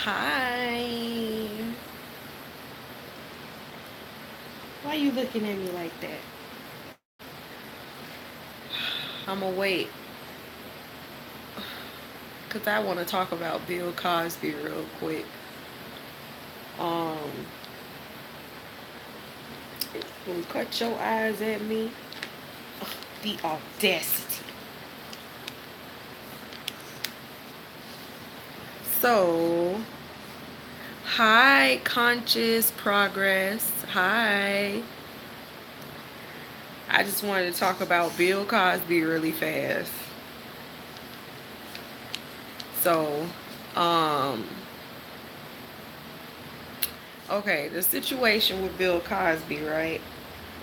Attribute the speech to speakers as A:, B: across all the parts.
A: Hi. Why you looking at me like that? I'm gonna wait. Because I want to talk about Bill Cosby real quick. Um, you cut your eyes at me. Ugh, the audacity. So, hi, conscious progress. Hi. I just wanted to talk about Bill Cosby really fast. So, um, okay, the situation with Bill Cosby, right?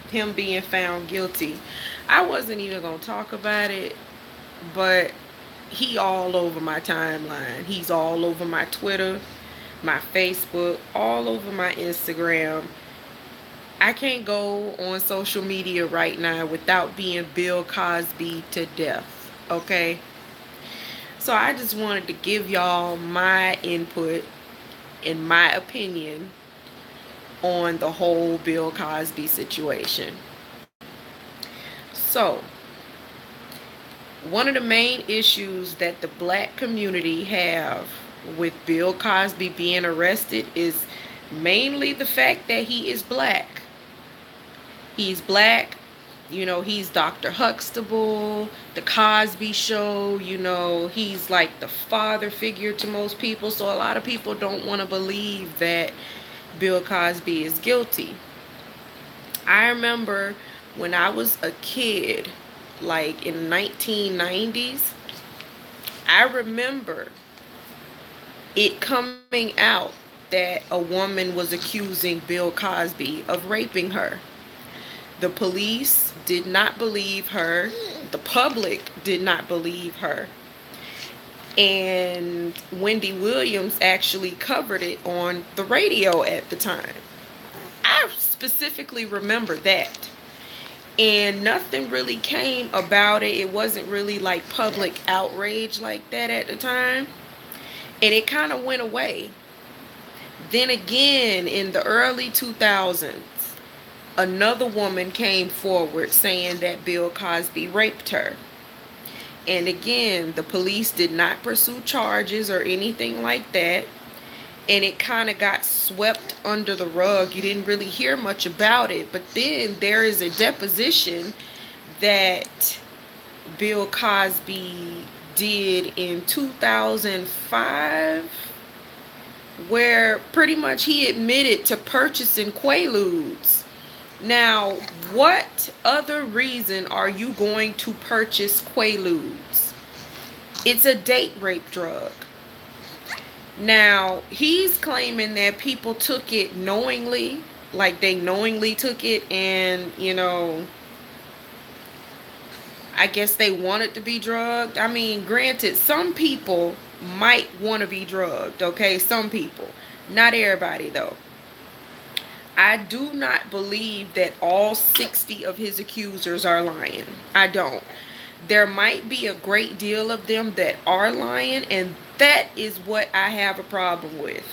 A: Him being found guilty. I wasn't even gonna talk about it, but he all over my timeline. He's all over my Twitter, my Facebook, all over my Instagram. I can't go on social media right now without being Bill Cosby to death. Okay? So I just wanted to give y'all my input and my opinion on the whole Bill Cosby situation. So, one of the main issues that the black community have with Bill Cosby being arrested is mainly the fact that he is black. He's black. He's Dr. Huxtable, the Cosby Show. He's like the father figure to most people. So a lot of people don't want to believe that Bill Cosby is guilty. I remember when I was a kid, like in 1990s, I remember it coming out that a woman was accusing Bill Cosby of raping her. The police did not believe her. The public did not believe her. And Wendy Williams actually covered it on the radio at the time. I specifically remember that. And nothing really came about it. It wasn't really like public outrage like that at the time. And it kind of went away. Then again, in the early 2000s, another woman came forward saying that Bill Cosby raped her. And again, the police did not pursue charges or anything like that. And it kind of got swept under the rug. You didn't really hear much about it. But then there is a deposition that Bill Cosby did in 2005 where pretty much he admitted to purchasing Quaaludes. Now, what other reason are you going to purchase Quaaludes? It's a date rape drug. Now, he's claiming that people took it knowingly, like they knowingly took it and, I guess they wanted to be drugged. I mean, granted, some people might want to be drugged, okay? Some people. Not everybody, though. I do not believe that all 60 of his accusers are lying. I don't. There might be a great deal of them that are lying, and that is what I have a problem with.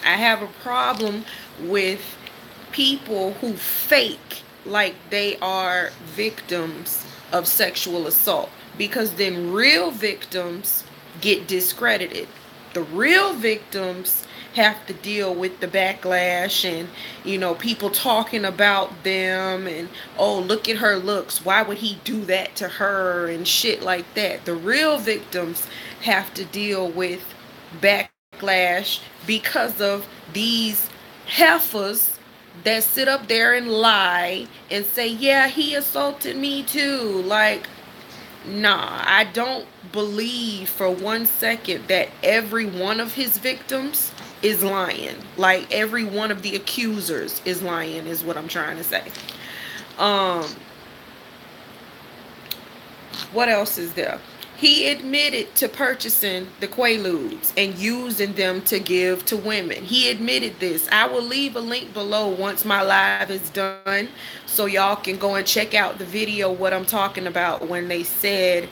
A: I have a problem with people who fake like they are victims of sexual assault, because then real victims get discredited. The real victims have to deal with the backlash and people talking about them and, oh, look at her looks, why would he do that to her and shit like that. The real victims have to deal with backlash because of these heifers that sit up there and lie and say, yeah, he assaulted me too. Like, nah, I don't believe for 1 second that every one of his victims is lying. Like, every one of the accusers is lying, is what I'm trying to say. What else is there? He admitted to purchasing the Quaaludes and using them to give to women. He admitted this. I will leave a link below once my live is done so y'all can go and check out the video what I'm talking about when they said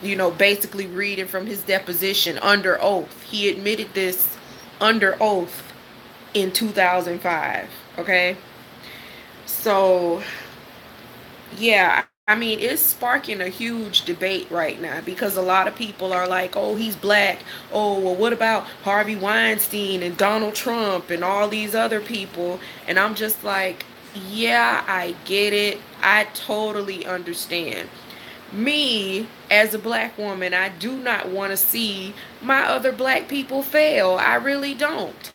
A: basically reading from his deposition under oath. He admitted this under oath in 2005. Okay. So, yeah, I mean, it's sparking a huge debate right now because a lot of people are like, oh, he's black. Oh, well, what about Harvey Weinstein and Donald Trump and all these other people? And I'm just like, yeah, I get it. I totally understand. Me, as a black woman, I do not want to see my other black people fail. I really don't.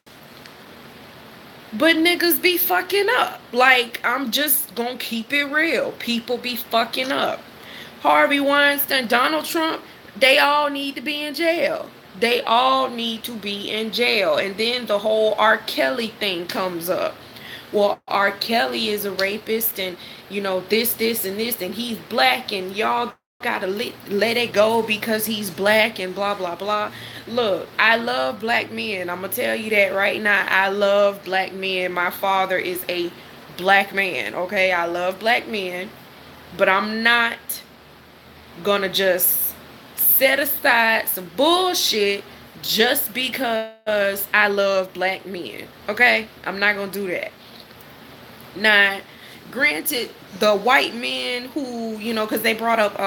A: But niggas be fucking up. Like, I'm just gonna keep it real. People be fucking up. Harvey Weinstein, Donald Trump, they all need to be in jail. They all need to be in jail. And then the whole R. Kelly thing comes up. Well, R. Kelly is a rapist and, this, and this, and he's black, and y'all gotta let it go because he's black and blah, blah, blah. Look, I love black men. I'm gonna tell you that right now. I love black men. My father is a black man, okay? I love black men, but I'm not gonna just set aside some bullshit just because I love black men, okay? I'm not gonna do that. Now, granted, the white men who, because they brought up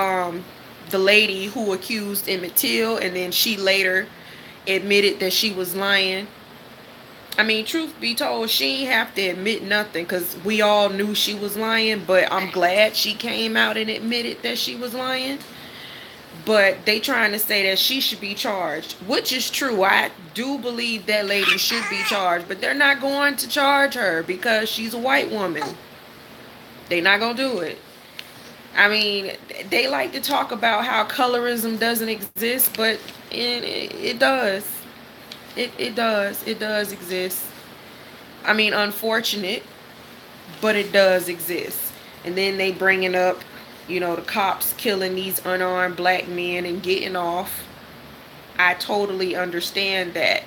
A: the lady who accused Emmett Till, and then she later admitted that she was lying. I mean, truth be told, she ain't have to admit nothing because we all knew she was lying, but I'm glad she came out and admitted that she was lying. But they trying to say that she should be charged, which is true. I do believe that lady should be charged, but they're not going to charge her because she's a white woman. They're not going to do it. I mean, they like to talk about how colorism doesn't exist, but it does. It does. It does exist. I mean, unfortunate, but it does exist. And then they bringing up, the cops killing these unarmed black men and getting off. I totally understand that.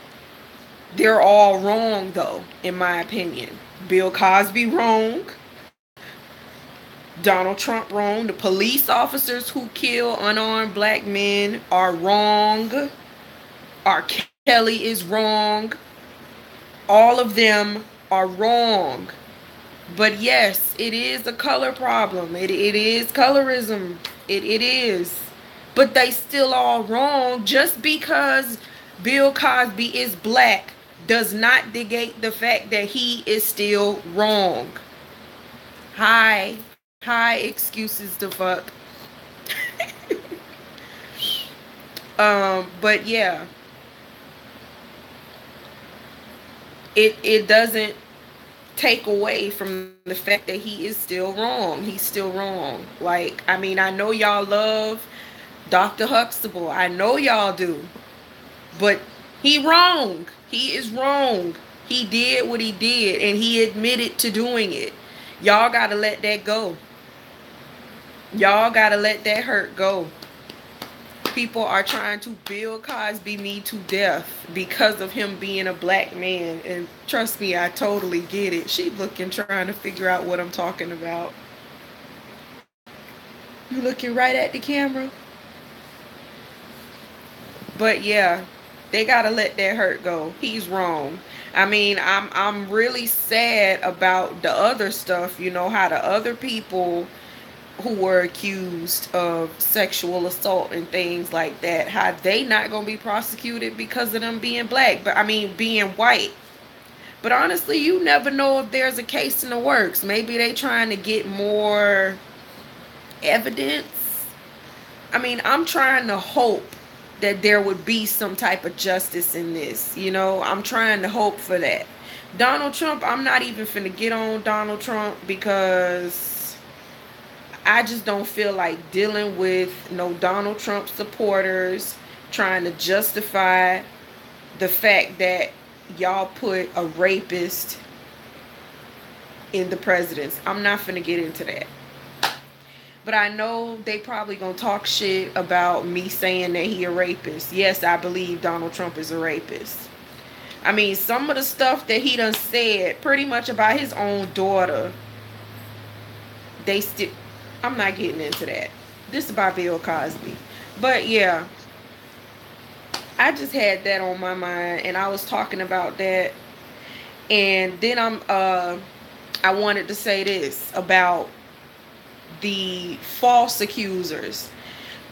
A: They're all wrong, though, in my opinion. Bill Cosby wrong. Donald Trump wrong. The police officers who kill unarmed black men are wrong. R. Kelly is wrong. All of them are wrong. But yes, it is a color problem. It is colorism. It is. But they still all wrong. Just because Bill Cosby is black does not negate the fact that he is still wrong. Hi excuses to fuck. But yeah. It doesn't take away from the fact that he is still wrong. He's still wrong. Like, I mean, I know y'all love Dr. Huxtable. I know y'all do. But he wrong. He is wrong. He did what he did, and he admitted to doing it. Y'all gotta let that go. Y'all gotta let that hurt go. People are trying to Bill Cosby me to death because of him being a black man. And trust me, I totally get it. She looking, trying to figure out what I'm talking about. You looking right at the camera? But yeah, they gotta let that hurt go. He's wrong. I mean, I'm really sad about the other stuff, how the other people who were accused of sexual assault and things like that, how they not gonna be prosecuted because of them being black, but I mean being white. But honestly, you never know if there's a case in the works. Maybe they trying to get more evidence. I mean, I'm trying to hope that there would be some type of justice in this. I'm trying to hope for that. Donald Trump, I'm not even finna get on Donald Trump because I just don't feel like dealing with no Donald Trump supporters trying to justify the fact that y'all put a rapist in the presidency. I'm not finna get into that. But I know they probably gonna talk shit about me saying that he a rapist. Yes, I believe Donald Trump is a rapist. I mean, some of the stuff that he done said pretty much about his own daughter, I'm not getting into that. This is about Bill Cosby. But yeah, I just had that on my mind, and I was talking about that. And then I wanted to say this about the false accusers.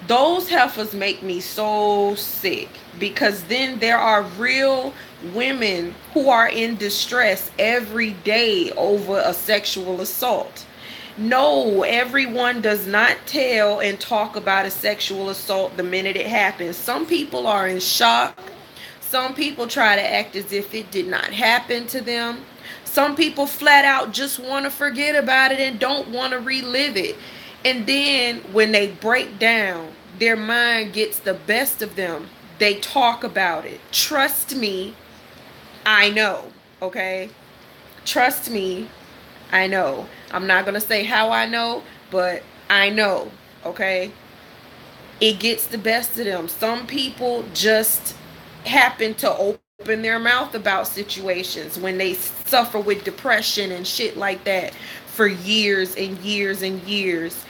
A: Those heifers make me so sick, because then there are real women who are in distress every day over a sexual assault. No, everyone does not tell and talk about a sexual assault the minute it happens. Some people are in shock. Some people try to act as if it did not happen to them. Some people flat out just want to forget about it and don't want to relive it. And then when they break down, their mind gets the best of them. They talk about it. Trust me, I know. Okay? Trust me, I know. I'm not going to say how I know, but I know. Okay? It gets the best of them. Some people just happen to open their mouth about situations when they suffer with depression and shit like that for years and years and years.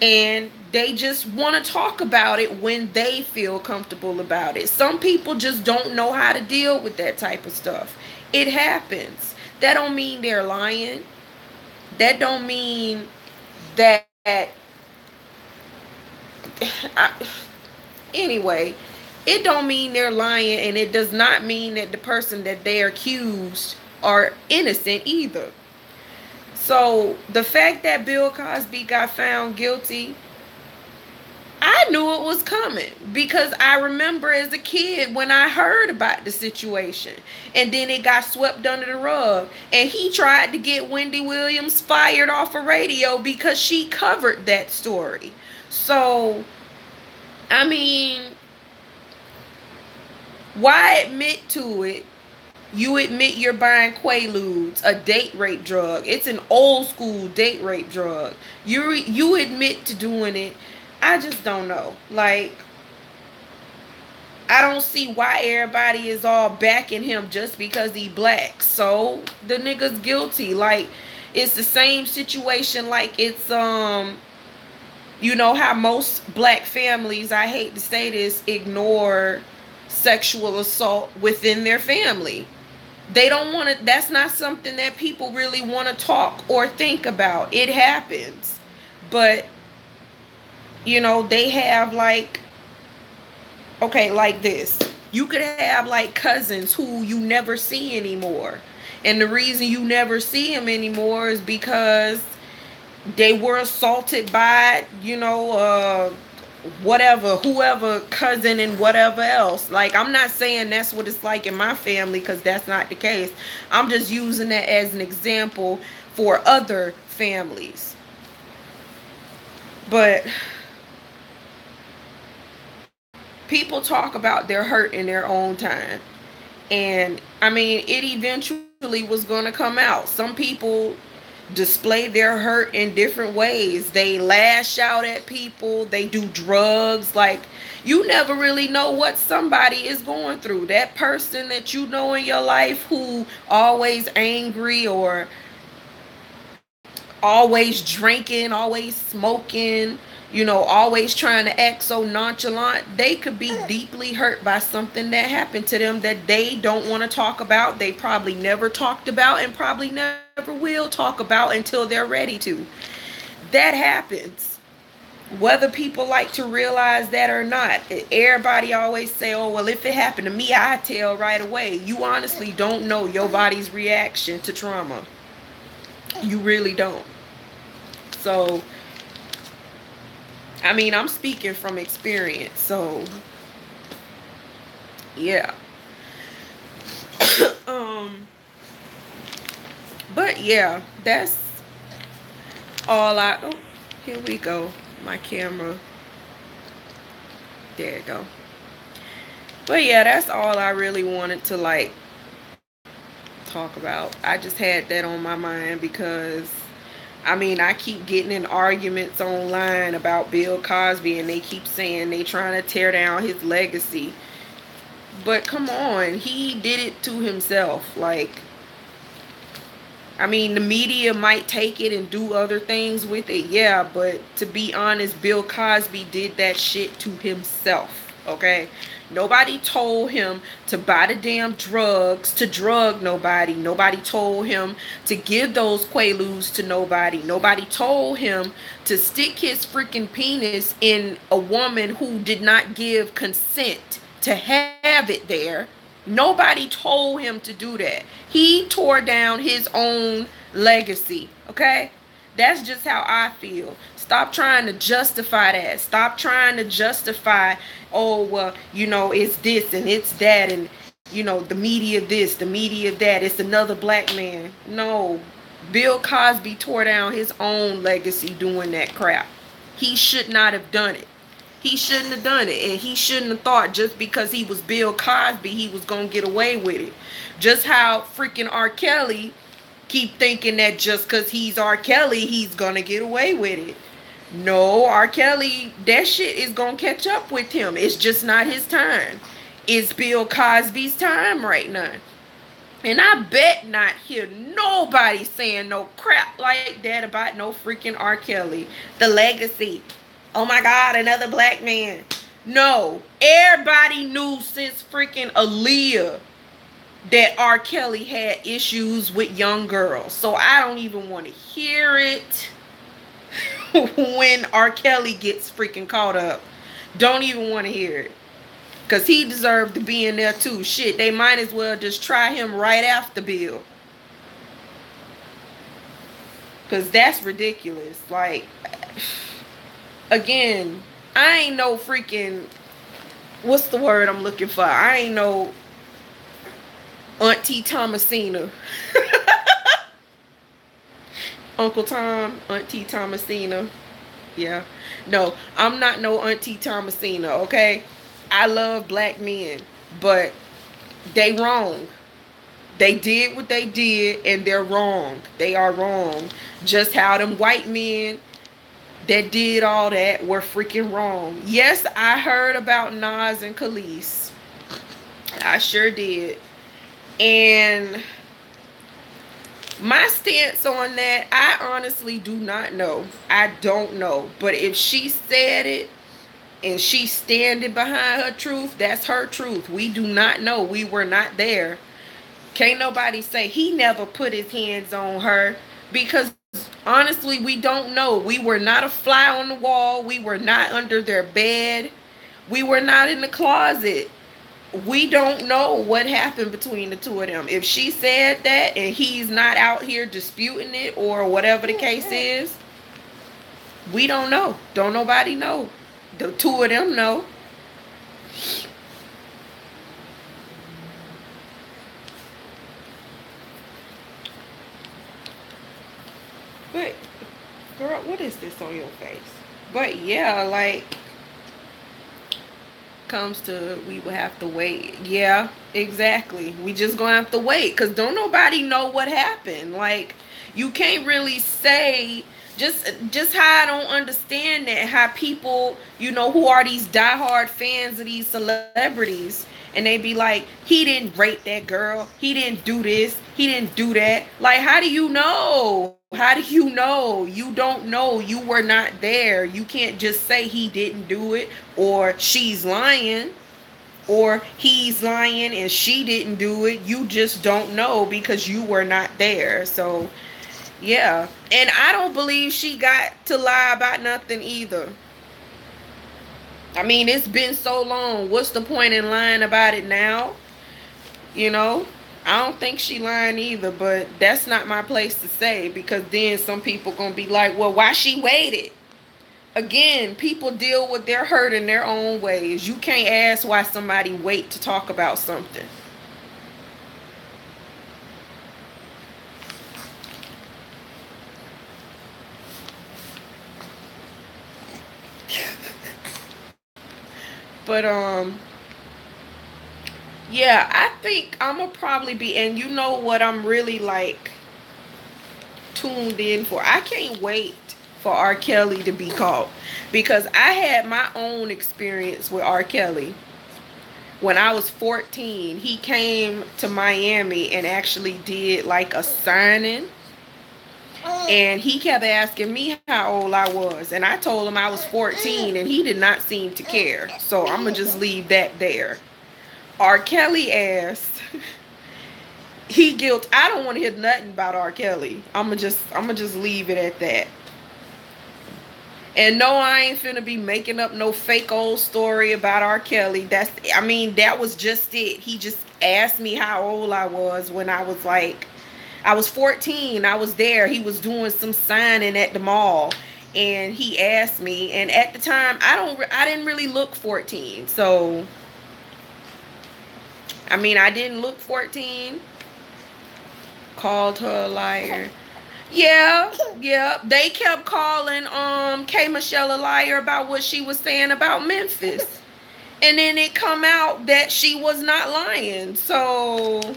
A: And they just want to talk about it when they feel comfortable about it. Some people just don't know how to deal with that type of stuff. It happens. That don't mean they're lying. That don't mean that anyway, it don't mean they're lying, and it does not mean that the person that they're accused are innocent either. So the fact that Bill Cosby got found guilty, I knew it was coming, because I remember as a kid when I heard about the situation, and then it got swept under the rug, and he tried to get Wendy Williams fired off of radio because she covered that story. So I mean, why admit to it? You admit you're buying Quaaludes, a date rape drug. It's an old school date rape drug. You admit to doing it. I just don't know. Like, I don't see why everybody is all backing him just because he black. So the nigga's guilty. Like, it's the same situation. Like, it's you know how most black families, I hate to say this, ignore sexual assault within their family. They don't want to, that's not something that people really want to talk or think about. It happens. But, you know, they have like, okay, like this. You could have like cousins who you never see anymore. And the reason you never see them anymore is because they were assaulted by, you know, whatever, whoever, cousin and whatever else. Like, I'm not saying that's what it's like in my family, because that's not the case. I'm just using that as an example for other families. But people talk about their hurt in their own time. And I mean, it eventually was going to come out. Some people display their hurt in different ways. They lash out at people. They do drugs. Like, you never really know what somebody is going through. That person that you know in your life who always angry, or always drinking, always smoking, you know, always trying to act so nonchalant, they could be deeply hurt by something that happened to them that they don't want to talk about. They probably never talked about, and probably never will talk about until they're ready to. That happens. Whether people like to realize that or not. Everybody always say, oh, well, if it happened to me, I tell right away. You honestly don't know your body's reaction to trauma. You really don't. So, I mean, I'm speaking from experience. So, yeah. But yeah, that's all oh, here we go. My camera. There you go. But yeah, that's all I really wanted to like talk about. I just had that on my mind because, I mean, I keep getting in arguments online about Bill Cosby, and they keep saying they trying to tear down his legacy. But come on, he did it to himself. Like, I mean, the media might take it and do other things with it, yeah, but to be honest, Bill Cosby did that shit to himself, okay? Nobody told him to buy the damn drugs to drug nobody. Nobody told him to give those quaaludes to nobody. Nobody told him to stick his freaking penis in a woman who did not give consent to have it there. Nobody told him to do that. He tore down his own legacy, okay? That's just how I feel. Stop trying to justify that. Stop trying to justify, oh, well, you know, it's this and it's that, and, you know, the media this, the media that. It's another black man. No. Bill Cosby tore down his own legacy doing that crap. He should not have done it. He shouldn't have done it. And he shouldn't have thought just because he was Bill Cosby, he was going to get away with it. Just how freaking R. Kelly keep thinking that just because he's R. Kelly, he's going to get away with it. No, R. Kelly, that shit is going to catch up with him. It's just not his time. It's Bill Cosby's time right now. And I bet not hear nobody saying no crap like that about no freaking R. Kelly. The legacy. Oh my God, another black man. No, everybody knew since freaking Aaliyah that R. Kelly had issues with young girls. So I don't even want to hear it when R. Kelly gets freaking caught up. Don't even want to hear it. Because he deserved to be in there too. Shit, they might as well just try him right after Bill. Because that's ridiculous. Like... Again, I ain't no freaking, what's the word I'm looking for? I ain't no Auntie Thomasina. Uncle Tom, Auntie Thomasina. Yeah. No, I'm not no Auntie Thomasina, okay? I love black men, but they wrong. They did what they did, and they're wrong. They are wrong. Just how them white men that did all that were freaking wrong. Yes, I heard about Nas and Khalees. I sure did. And my stance on that, I honestly do not know. I don't know. But if she said it and she's standing behind her truth, that's her truth. We do not know. We were not there. Can't nobody say he never put his hands on her, because honestly, we don't know. We were not a fly on the wall. We were not under their bed. We were not in the closet. We don't know what happened between the two of them. If she said that and he's not out here disputing it or whatever the case is, we don't know. Don't nobody know. The two of them know. But, girl, what is this on your face? But, yeah, like, comes to we will have to wait. Yeah, exactly. We just gonna have to wait, because don't nobody know what happened. Like, you can't really say, just how I don't understand that, how people, you know, who are these diehard fans of these celebrities, and they be like, he didn't rape that girl, he didn't do this, he didn't do that. Like, how do you know? How do you know? You don't know. You were not there. You can't just say he didn't do it, or she's lying, or he's lying and she didn't do it. You just don't know because you were not there. So, yeah. And I don't believe she got to lie about nothing either. I mean, it's been so long. What's the point in lying about it now? You know? I don't think she lying either, but that's not my place to say, because then some people gonna be like, well, why she waited? Again, people deal with their hurt in their own ways. You can't ask why somebody wait to talk about something. But yeah, I think I'm gonna probably be, and you know what I'm really like tuned in for? I can't wait for R. Kelly to be caught, because I had my own experience with R. Kelly. When I was 14, he came to Miami and actually did like a signing And he kept asking me how old I was. And I told him I was 14, and he did not seem to care. So I'm going to just leave that there. R. Kelly asked, I don't want to hear nothing about R. Kelly. I'm gonna just leave it at that. And no, I ain't finna be making up no fake old story about R. Kelly. That was just it. He just asked me how old I was when I was 14. I was there. He was doing some signing at the mall, and he asked me. And at the time, I didn't really look 14. So, I didn't look 14. Called her a liar. Yeah. They kept calling K Michelle a liar about what she was saying about Memphis. And then it come out that she was not lying. So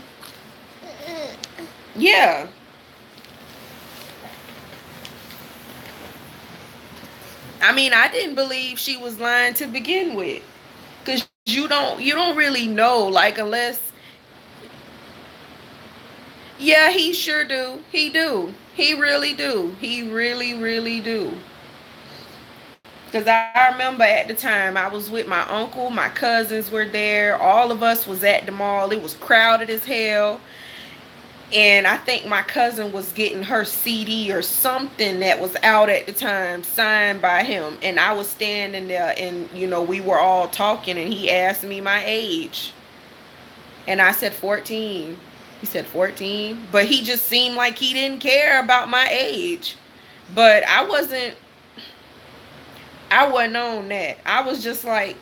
A: yeah. I didn't believe she was lying to begin with. Cause you don't really know, like, unless. Yeah, he sure do. He do. He really do. He really, really do. Because I remember at the time I was with my uncle, my cousins were there. All of us was at the mall. It was crowded as hell. And I think my cousin was getting her CD or something that was out at the time signed by him. And I was standing there, and, we were all talking, and he asked me my age. And I said 14. He said 14. But he just seemed like he didn't care about my age. But I wasn't on that. I was just like,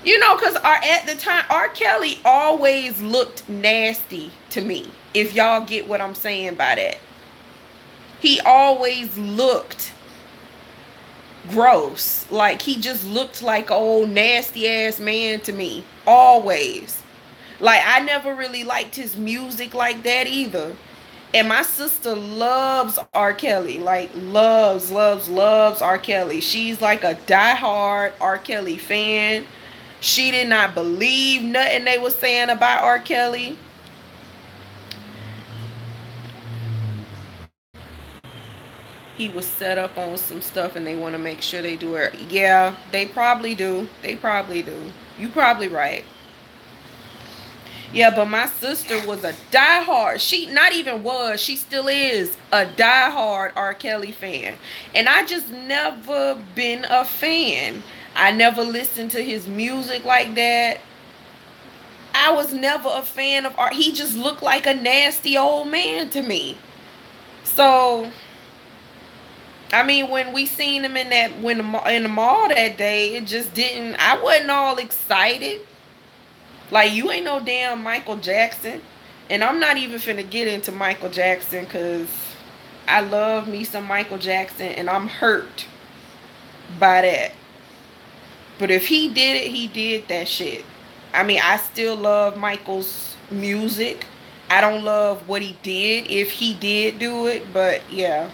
A: because at the time, R. Kelly always looked nasty to me. If y'all get what I'm saying by that. He always looked gross. Like, he just looked like an old nasty ass man to me. Always. Like, I never really liked his music like that either. And my sister loves R. Kelly. Like, loves R. Kelly. She's like a diehard R. Kelly fan. She did not believe nothing they was saying about R. Kelly. He was set up on some stuff, and they want to make sure they do it. Yeah, they probably do. They probably do. You probably right. Yeah, but my sister was a diehard. She still is a diehard R. Kelly fan. And I just never been a fan. I never listened to his music like that. I was never a fan of art. He just looked like a nasty old man to me. So, when we seen him in the mall that day, it just didn't. I wasn't all excited. Like, you ain't no damn Michael Jackson. And I'm not even finna get into Michael Jackson, because I love me some Michael Jackson, and I'm hurt by that. But if he did it, he did that shit. I still love Michael's music. I don't love what he did, if he did do it. But yeah,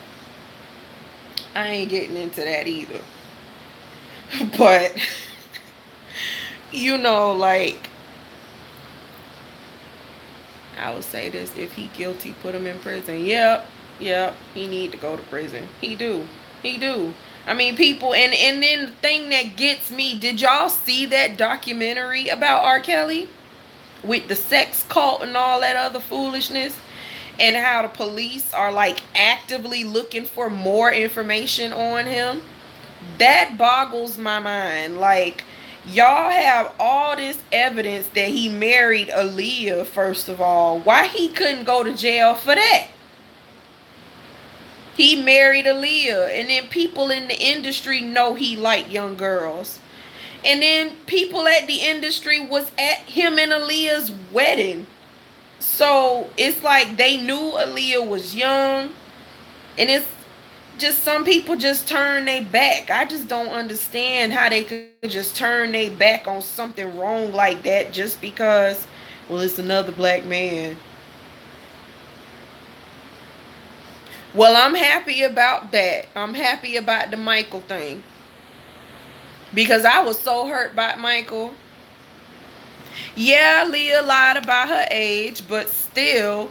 A: I ain't getting into that either. But, like, I would say this: if he guilty, put him in prison. Yep, he need to go to prison. He do. People, and then the thing that gets me, did y'all see that documentary about R. Kelly? With the sex cult and all that other foolishness? And how the police are, like, actively looking for more information on him? That boggles my mind. Like, y'all have all this evidence that he married Aaliyah, first of all. Why he couldn't go to jail for that? He married Aaliyah, and then people in the industry know he liked young girls. And then people at the industry was at him and Aaliyah's wedding. So it's like they knew Aaliyah was young, and it's just some people just turn their back. I just don't understand how they could just turn their back on something wrong like that just because, well, it's another black man. Well, I'm happy about that. I'm happy about the Michael thing. Because I was so hurt by Michael. Yeah, Leah lied about her age, but still,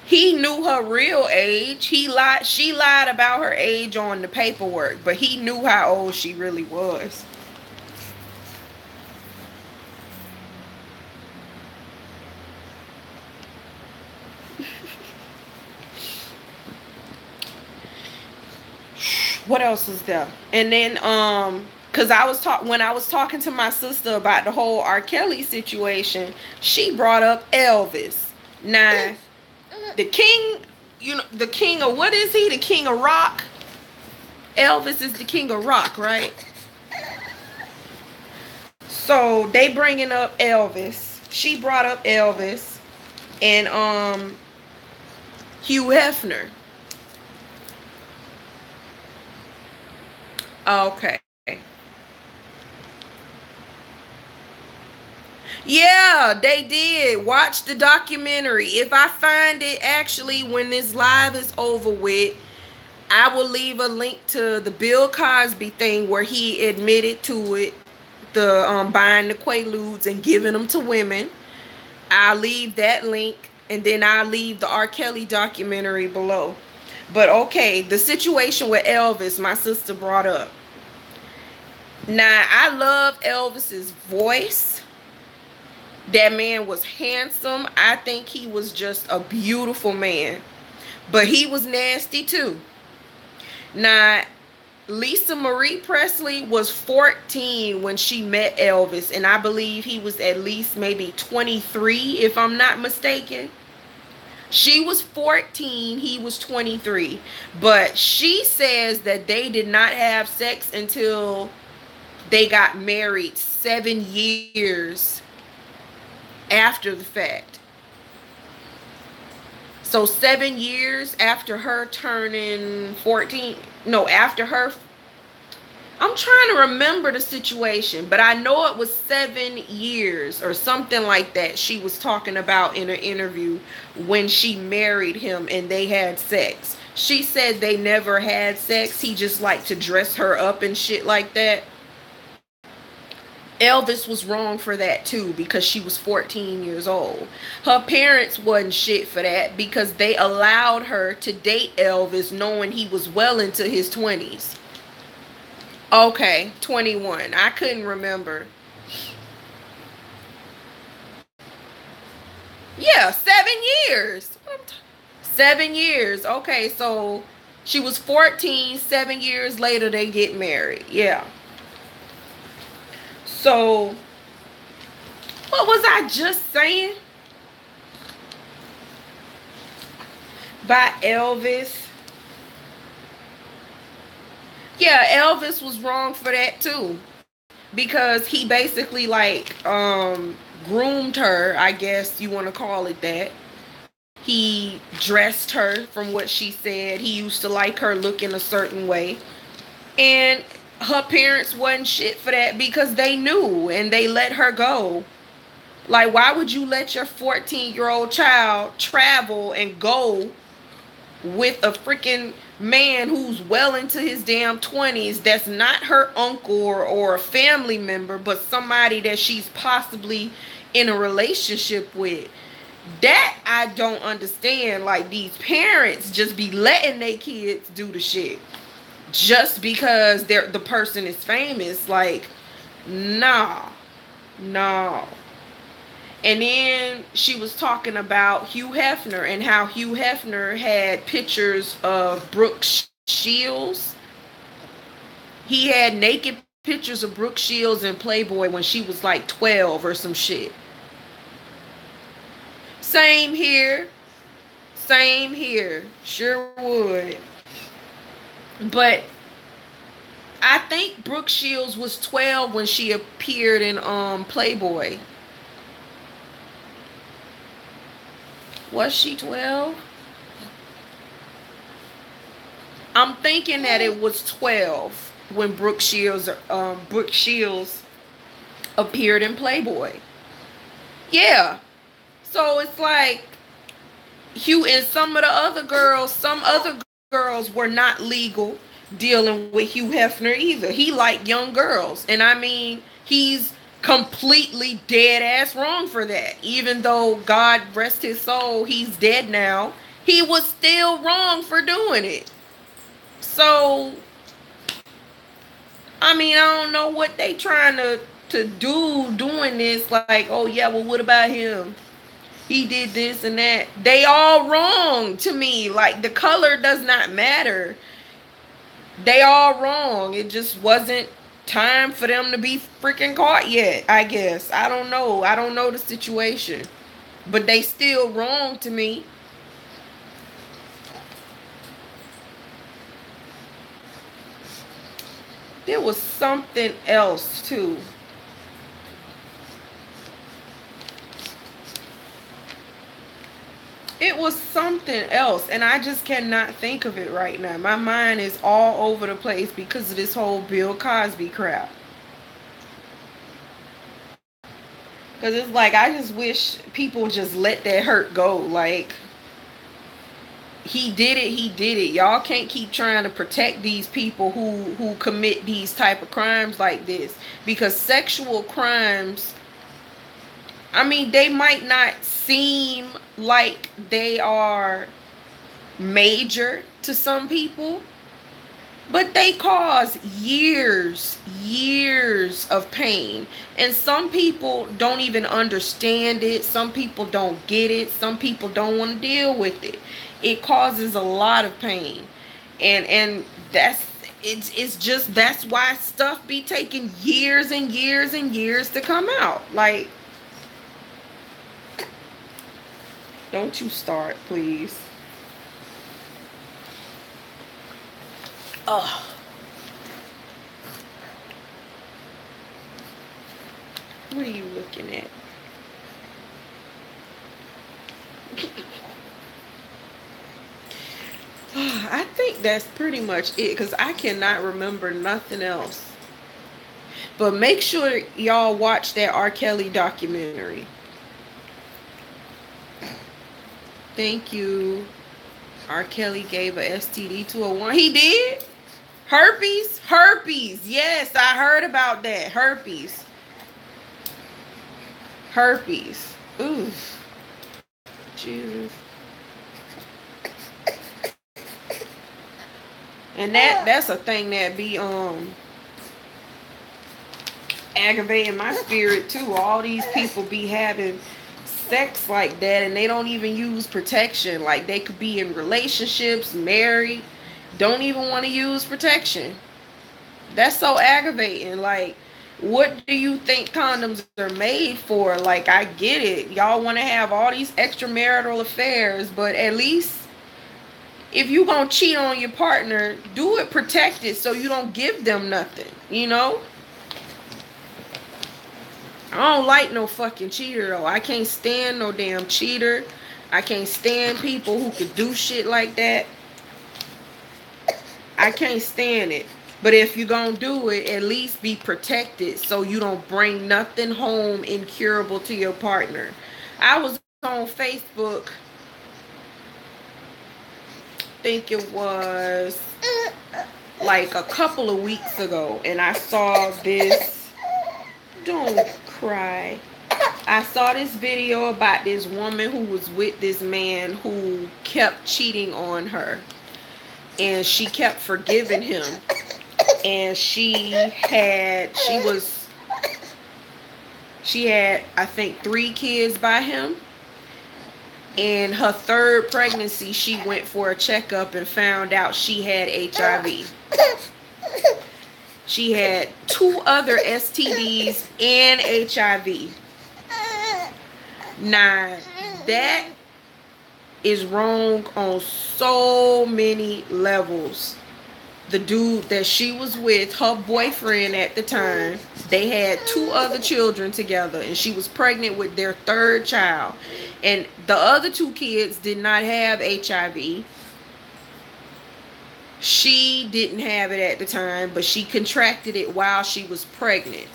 A: He knew her real age. She lied about her age on the paperwork, but he knew how old she really was. What else was there? And then cuz when I was talking to my sister about the whole R. Kelly situation, she brought up Elvis. Now, the king, the king of, what is he? The king of rock? Elvis is the king of rock, right? So they bringing up Elvis. She brought up Elvis and Hugh Hefner. Okay. Yeah, they did. Watch the documentary. If I find it, actually, when this live is over with, I will leave a link to the Bill Cosby thing where he admitted to it, the buying the Quaaludes and giving them to women. I'll leave that link, and then I'll leave the R. Kelly documentary below. But okay, the situation with Elvis, my sister brought up. Now, I love Elvis's voice. That man was handsome. I think he was just a beautiful man. But he was nasty too. Now, Lisa Marie Presley was 14 when she met Elvis. And I believe he was at least maybe 23, if I'm not mistaken. She was 14, he was 23. But she says that they did not have sex until they got married 7 years after the fact. So 7 years after her turning 14. No, after her. I'm trying to remember the situation, but I know it was 7 years or something like that she was talking about in an interview when she married him and they had sex. She said they never had sex. He just liked to dress her up and shit like that. Elvis was wrong for that too because she was 14 years old. Her parents wasn't shit for that because they allowed her to date Elvis knowing he was well into his 20s. Okay, 21. I couldn't remember. Yeah, 7 years. 7 years. Okay, so she was 14. 7 years later, they get married. Yeah. So, what was I just saying? By Elvis. Yeah, Elvis was wrong for that too. Because he basically like groomed her, I guess you want to call it that. He dressed her from what she said. He used to like her looking a certain way. And her parents wasn't shit for that because they knew and they let her go. Like, why would you let your 14-year-old child travel and go with a freaking man who's well into his damn 20s that's not her uncle or a family member, but somebody that she's possibly in a relationship with? That I don't understand. Like, these parents just be letting their kids do the shit just because the person is famous. Like, nah. No. And then she was talking about Hugh Hefner and how Hugh Hefner had pictures of Brooke Shields. He had naked pictures of Brooke Shields in Playboy when she was like 12 or some shit. Same here. Same here. Sure would. But I think Brooke Shields was 12 when she appeared in Playboy. Was she 12? I'm thinking that it was 12 when Brooke Shields appeared in Playboy. Yeah. So it's like Hugh and some other girls were not legal dealing with Hugh Hefner either. He liked young girls. And I mean, he's completely dead ass wrong for that. Even though, God rest his soul, he's dead now. he was still wrong for doing it. So, I mean, I don't know what they trying to do doing this. Like, oh yeah, well, what about him? He did this and that. They all wrong to me. Like, the color does not matter. They all wrong. It just wasn't time for them to be freaking caught yet, I guess. I don't know. I don't know the situation. But they still wrong to me. There was something else too. It was something else, and I just cannot think of it right now. My mind is all over the place because of this whole Bill Cosby crap. Because it's like, I just wish people just let that hurt go. Like, he did it, he did it. Y'all can't keep trying to protect these people who commit these type of crimes like this. Because sexual crimes, I mean, they might not seem like they are major to some people, but they cause years of pain. And some people don't even understand it. Some people don't get it. Some people don't want to deal with it. It causes a lot of pain. And it's just, that's why stuff be taking years and years and years to come out. Like, don't you start, please. Ugh. What are you looking at? I think that's pretty much it, because I cannot remember nothing else. But make sure y'all watch that R. Kelly documentary. Thank you. R. Kelly gave a STD to a woman. He did? Herpes? Herpes. Yes, I heard about that. Herpes. Herpes. Ooh. Jesus. And that's a thing that be aggravating my spirit too. All these people be having sex like that and they don't even use protection. Like, they could be in relationships, married, don't even want to use protection. That's so aggravating. Like, what do you think condoms are made for? Like, I get it, y'all want to have all these extramarital affairs, but at least if you gonna cheat on your partner, do it protected so you don't give them nothing, you know? I don't like no fucking cheater, though. I can't stand no damn cheater. I can't stand people who could do shit like that. I can't stand it. But if you're gonna do it, at least be protected so you don't bring nothing home incurable to your partner. I was on Facebook, I think it was like a couple of weeks ago, and I saw this. Don't cry. I saw this video about this woman who was with this man who kept cheating on her, and she kept forgiving him, and she had I think 3 kids by him. And her 3rd pregnancy, she went for a checkup and found out she had HIV. She had 2 other STDs and HIV. Now, that is wrong on so many levels. The dude that she was with, her boyfriend at the time, they had 2 other children together, and she was pregnant with their 3rd child. And the other 2 kids did not have HIV. She didn't have it at the time, but she contracted it while she was pregnant.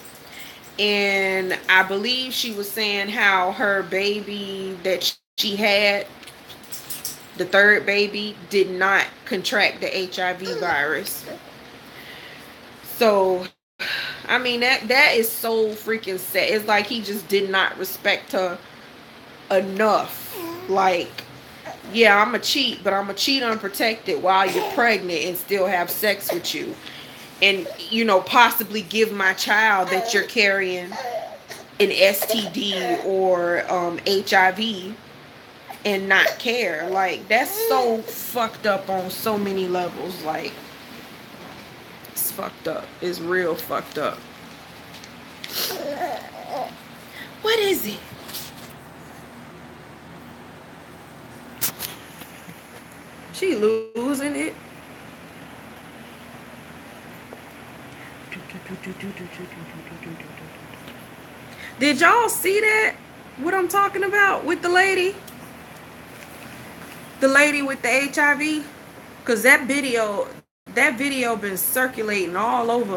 A: And I believe she was saying how her baby that she had, the 3rd baby, did not contract the HIV virus. So, I mean, that is so freaking sad. It's like he just did not respect her enough. Like, Yeah, I'm a cheat, but I'm a cheat unprotected while you're pregnant and still have sex with you. And, you know, possibly give my child that you're carrying an STD or HIV and not care. Like, that's so fucked up on so many levels. Like, it's fucked up. It's real fucked up. What is it? She losing it. Did y'all see that? What I'm talking about with the lady? The lady with the HIV? Cause that video been circulating all over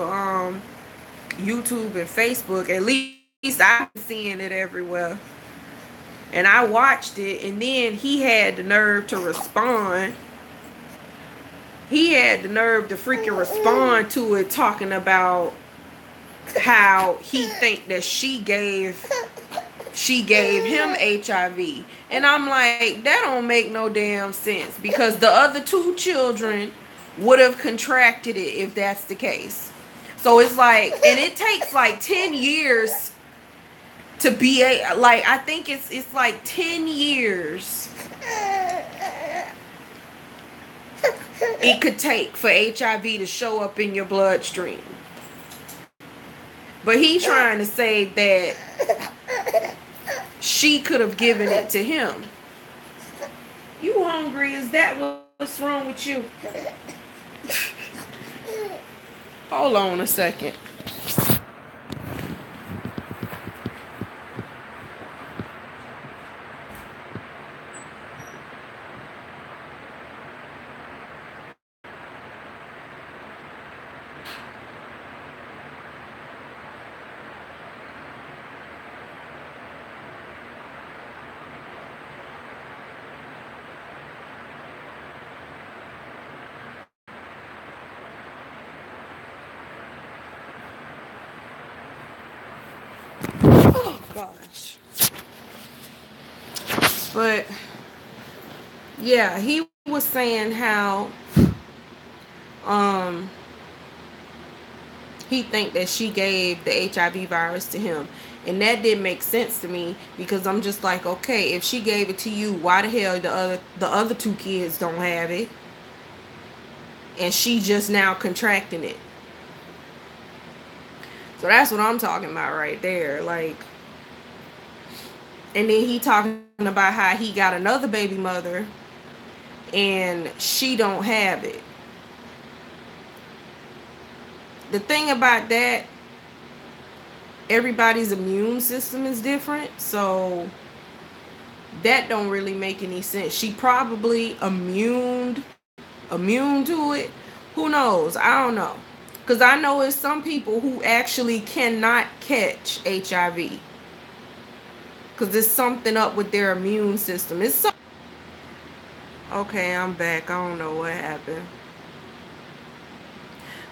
A: YouTube and Facebook. At least I've been seeing it everywhere. And I watched it, and then he had the nerve to respond. He had the nerve to freaking respond to it, talking about how he think that she gave him HIV. And I'm like, that don't make no damn sense, because the other two children would have contracted it if that's the case. So it's like, and it takes like 10 years to be like, I think it's like 10 years it could take for HIV to show up in your bloodstream. But he trying to say that she could have given it to him. You hungry? Is that what's wrong with you? Hold on a second. Oh gosh. But yeah, he was saying how um he think that she gave the HIV virus to him. And that didn't make sense to me, because I'm just like, okay, if she gave it to you, why the hell the other two kids don't have it? And she just now contracting it. So that's what I'm talking about right there. Like, and then he talking about how he got another baby mother and she don't have it. The thing about that, everybody's immune system is different, so that don't really make any sense. She probably immune to it. Who knows? I don't know. Because I know it's some people who actually cannot catch HIV. Because there's something up with their immune system. Okay, I'm back. I don't know what happened.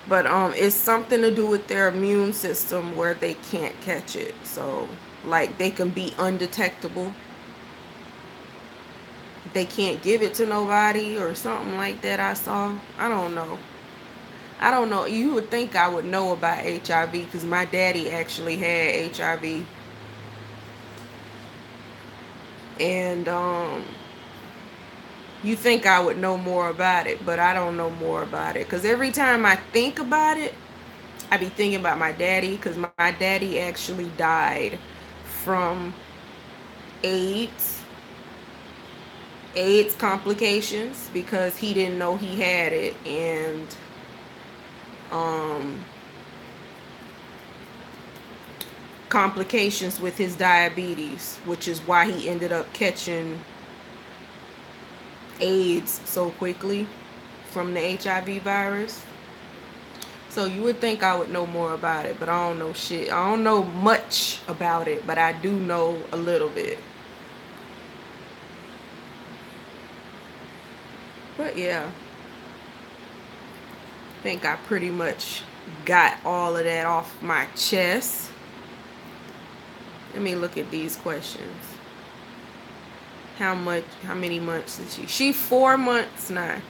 A: But it's something to do with their immune system where they can't catch it. So, like, they can be undetectable. They can't give it to nobody or something like that. I saw. I don't know. You would think I would know about HIV, because my daddy actually had HIV. And you think I would know more about it, but I don't know more about it. Because every time I think about it, I be thinking about my daddy, because my daddy actually died from AIDS complications, because he didn't know he had it. And complications with his diabetes, which is why he ended up catching AIDS so quickly from the HIV virus. So you would think I would know more about it, but I don't know shit. I don't know much about it, but I do know a little bit. But yeah, I think I pretty much got all of that off my chest. Let me look at these questions. how many months is she? She's 4 months now.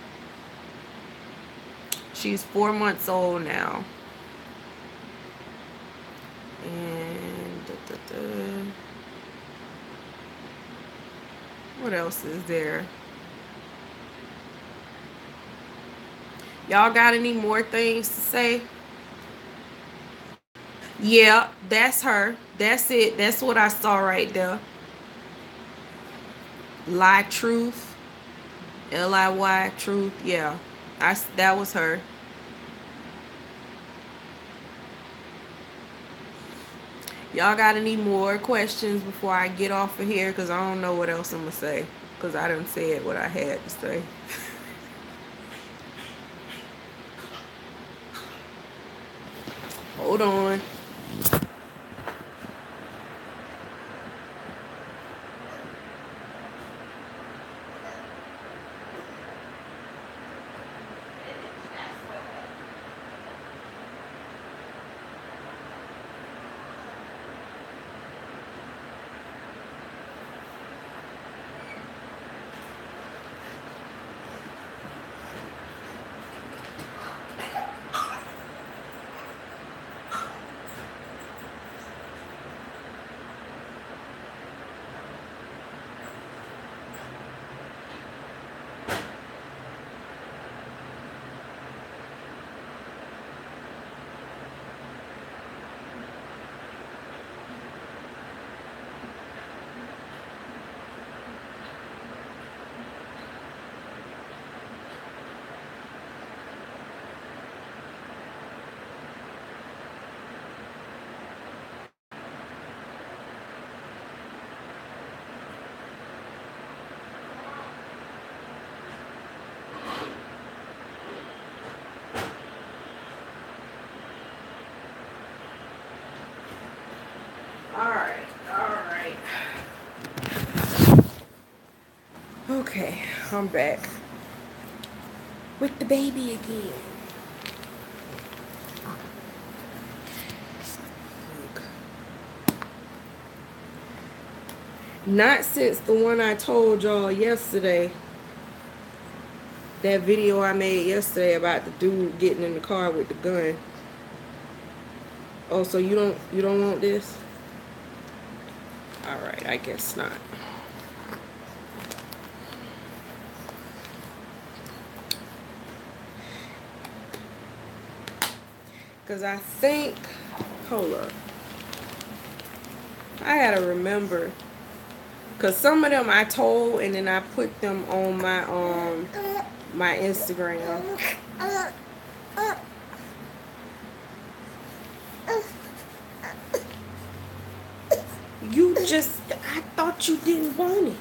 A: She's 4 months old now. And what else is there? Y'all got any more things to say? Yeah, that's her. That's it. That's what I saw right there. Lie Truth. Liy Truth. Yeah. That was her. Y'all got any more questions before I get off of here? Because I don't know what else I'm going to say. Because I done said what I had to say. Hold on. Alright. Okay, I'm back with the baby again. Not since the one I told y'all yesterday. That video I made yesterday about the dude getting in the car with the gun. Oh, so you don't want this? Alright, I guess not. Because I think, hold up. I gotta remember. Because some of them I told and then I put them on my Instagram. I thought you didn't want it.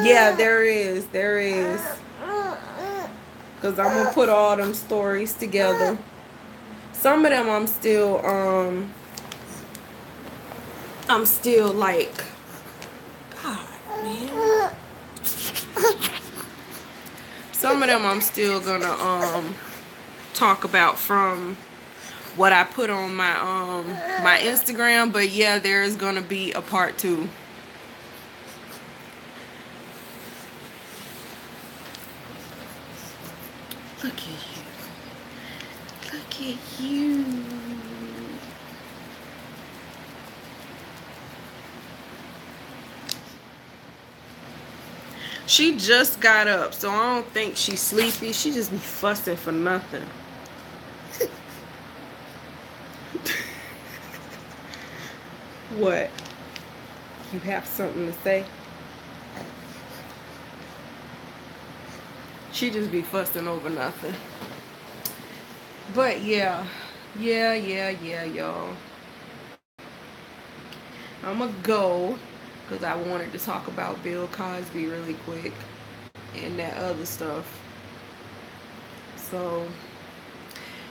A: Yeah, there is. Because I'm going to put all them stories together. Some of them I'm still like, God, man. Some of them I'm still gonna talk about from what I put on my Instagram, but yeah, there is gonna be a part 2. Look at you. Look at you. She just got up, so I don't think she's sleepy. She just be fussing for nothing. What? You have something to say? She just be fussing over nothing. But yeah, y'all. I'ma go because I wanted to talk about Bill Cosby really quick and that other stuff. So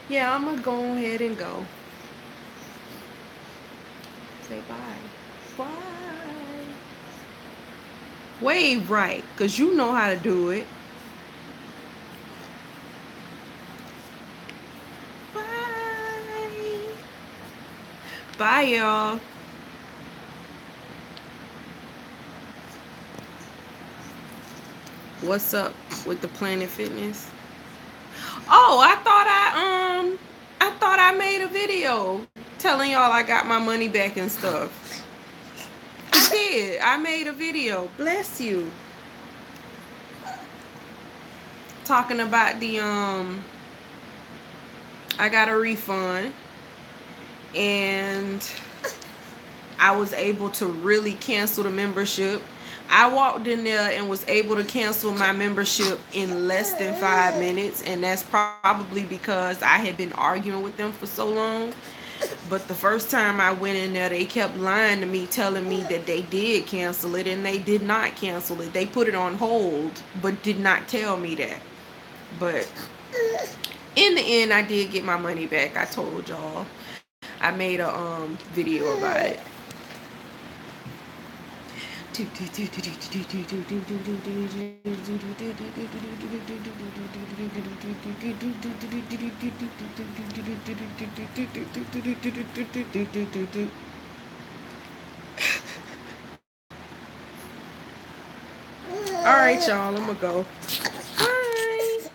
A: yeah, I'm gonna go ahead and go. Say bye. Bye. Wave right, because you know how to do it. Bye, y'all. What's up with the Planet Fitness? Oh, I thought I made a video telling y'all I got my money back and stuff. I did. I made a video. Bless you. Talking about the I got a refund and I was able to really cancel the membership. I walked in there and was able to cancel my membership in less than 5 minutes, and that's probably because I had been arguing with them for so long. But the first time I went in there, they kept lying to me, telling me that they did cancel it, and they did not cancel it. They put it on hold, but did not tell me that. But in the end, I did get my money back. I told y'all. I made a video about it. All right, y'all, I'm gonna go. Bye.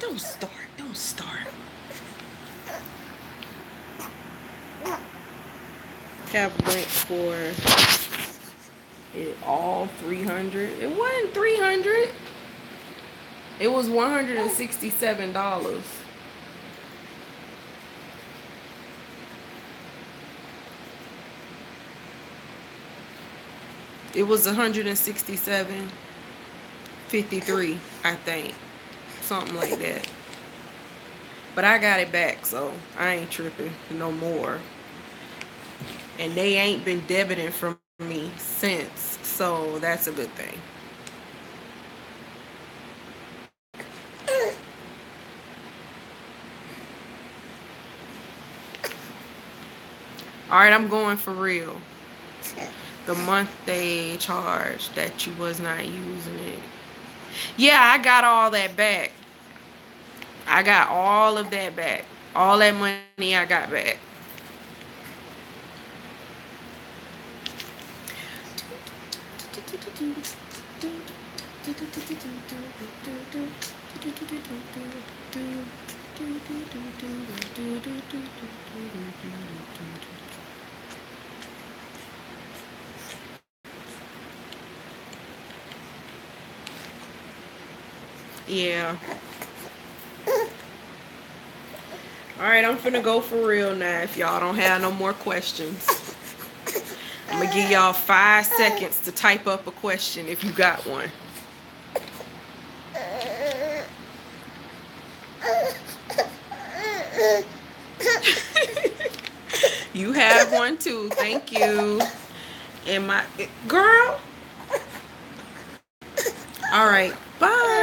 A: Don't start. Don't start. Have went for it all 300. It wasn't 300. It was $167. It was 167.53, I think. Something like that. But I got it back, so I ain't tripping no more. And they ain't been debiting from me since, so that's a good thing. All right, I'm going for real. The month they charged that you was not using it. Yeah, I got all that back. I got all of that back. All that money I got back. Yeah. Alright, I'm finna go for real now if y'all don't have no more questions. I'm gonna give y'all 5 seconds to type up a question if you got one. You have one too. Thank you. And my girl. All right. Bye.